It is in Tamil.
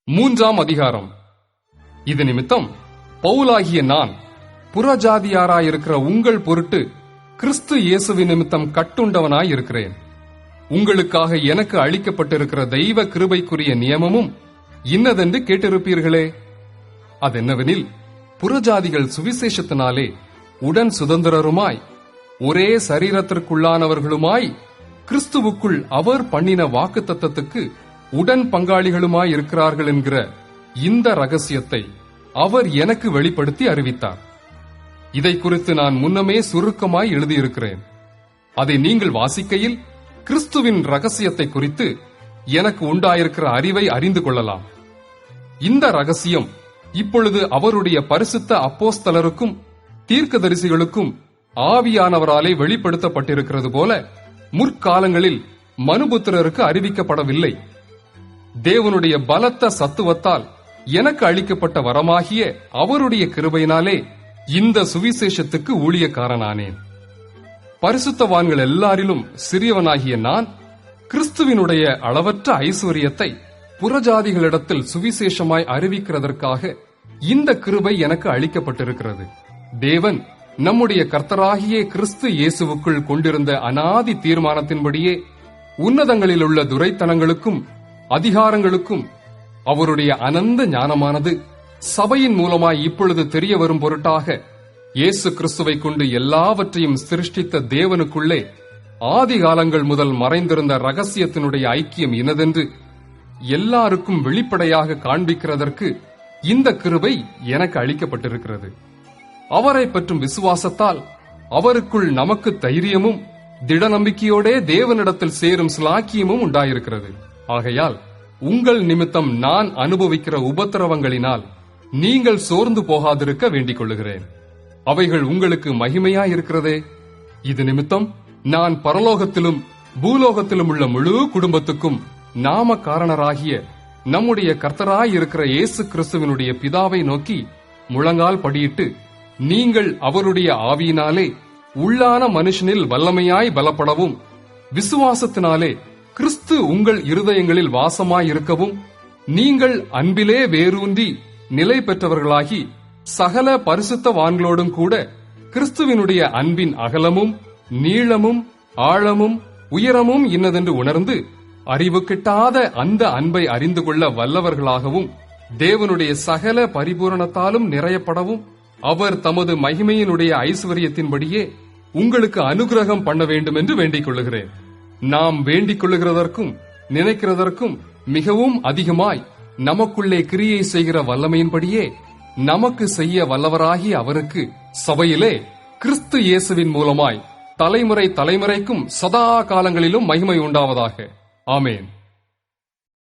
3ஆம் அதிகாரம். இது நிமித்தம் பவுலாகிய நான் புறஜாதியாராயிருக்கிற உங்கள் பொருட்டு கிறிஸ்து இயேசுவின் நிமித்தம் கட்டுண்டவனாயிருக்கிறேன். உங்களுக்காக எனக்கு அளிக்கப்பட்டிருக்கிற தெய்வ கிருபைக்குரிய நியமமும் இன்னதென்று கேட்டிருப்பீர்களே. அதென்னவெனில், புறஜாதிகள் சுவிசேஷத்தினாலே உடன் சுதந்திரருமாய் ஒரே சரீரத்திற்குள்ளானவர்களுமாய் கிறிஸ்துவுக்குள் அவர் பண்ணின வாக்குத்தத்தத்துக்கு உடன் பங்காளிகளுமாயிருக்கிறார்கள் என்கிற இந்த ரகசியத்தை அவர் எனக்கு வெளிப்படுத்தி அறிவித்தார். இதை குறித்து நான் முன்னமே சுருக்கமாய் எழுதியிருக்கிறேன். அதை நீங்கள் வாசிக்கையில் கிறிஸ்துவின் ரகசியத்தை குறித்து எனக்கு உண்டாயிருக்கிற அறிவை அறிந்து கொள்ளலாம். இந்த ரகசியம் இப்பொழுது அவருடைய பரிசுத்த அப்போஸ்தலருக்கும் தீர்க்கதரிசிகளுக்கும் ஆவியானவராலே வெளிப்படுத்தப்பட்டிருக்கிறது போல முற்காலங்களில் மனுபுத்திரருக்கு அறிவிக்கப்படவில்லை. தேவனுடைய பலத்த சத்துவத்தால் எனக்கு அளிக்கப்பட்ட வரமாகிய அவருடைய கிருபையினாலே இந்த சுவிசேஷத்துக்கு ஊழியக்காரனானேன். பரிசுத்தவான்கள் எல்லாரிலும் சிறியவனாகிய நான் கிறிஸ்துவினுடைய அளவற்ற ஐஸ்வரியத்தை புறஜாதிகளிடத்தில் சுவிசேஷமாய் அறிவிக்கிறதற்காக இந்த கிருபை எனக்கு அளிக்கப்பட்டிருக்கிறது. தேவன் நம்முடைய கர்த்தராகிய கிறிஸ்து இயேசுவுக்குள் கொண்டிருந்த அனாதி தீர்மானத்தின்படியே உன்னதங்களிலுள்ள துரைத்தனங்களுக்கும் அதிகாரங்களுக்கும் அவருடைய அனந்த ஞானமானது சபையின் மூலமாய் இப்பொழுது தெரிய வரும் பொருட்டாக இயேசு கிறிஸ்துவை கொண்டு எல்லாவற்றையும் சிருஷ்டித்த தேவனுக்குள்ளே ஆதி காலங்கள் முதல் மறைந்திருந்த ரகசியத்தினுடைய ஐக்கியம் இனதென்று எல்லாருக்கும் வெளிப்படையாக காண்பிக்கிறதற்கு இந்த கிருபை எனக்கு அளிக்கப்பட்டிருக்கிறது. அவரை பற்றும் விசுவாசத்தால் அவருக்குள் நமக்கு தைரியமும் திட நம்பிக்கையோடே தேவனிடத்தில் சேரும் சிலாக்கியமும் உண்டாயிருக்கிறது. ஆகையால் உங்கள் நிமித்தம் நான் அனுபவிக்கிற உபத்திரவங்களினால் நீங்கள் சோர்ந்து போகாதிருக்க வேண்டிக் கொள்ளுகிறேன். அவைகள் உங்களுக்கு மகிமையாயிருக்கிறதே. இது நிமித்தம் நான் பரலோகத்திலும் பூலோகத்திலும் உள்ள முழு குடும்பத்துக்கும் நாம காரணராகிய நம்முடைய கர்த்தராயிருக்கிற இயேசு கிறிஸ்துவினுடைய பிதாவை நோக்கி முழங்கால் படியிட்டு, நீங்கள் அவருடைய ஆவியினாலே உள்ளான மனுஷனில் வல்லமையாய் பலப்படவும் விசுவாசத்தினாலே கிறிஸ்து உங்கள் இருதயங்களில் வாசமாயிருக்கவும் நீங்கள் அன்பிலே வேரூன்றி நிலை பெற்றவர்களாகி சகல பரிசுத்தவான்களோடும் கூட கிறிஸ்துவினுடைய அன்பின் அகலமும் நீளமும் ஆழமும் உயரமும் இன்னதென்று உணர்ந்து அறிவு கிட்டாத அந்த அன்பை அறிந்து கொள்ள வல்லவர்களாகவும் தேவனுடைய சகல பரிபூரணத்தாலும் நிறையப்படவும் அவர் தமது மகிமையினுடைய ஐஸ்வர்யத்தின்படியே உங்களுக்கு அனுகிரகம் பண்ண வேண்டும் என்று வேண்டிக் கொள்ளுகிறேன். நாம் வேண்டிக் கொள்ளுகிறதற்கும் நினைக்கிறதற்கும் மிகவும் அதிகமாய் நமக்குள்ளே கிரியை செய்கிற வல்லமையின்படியே நமக்கு செய்ய வல்லவராகிய அவருக்கு சபையிலே கிறிஸ்து இயேசுவின் மூலமாய் தலைமுறை தலைமுறைக்கும் சதா காலங்களிலும் மகிமை உண்டாவதாக. ஆமென்.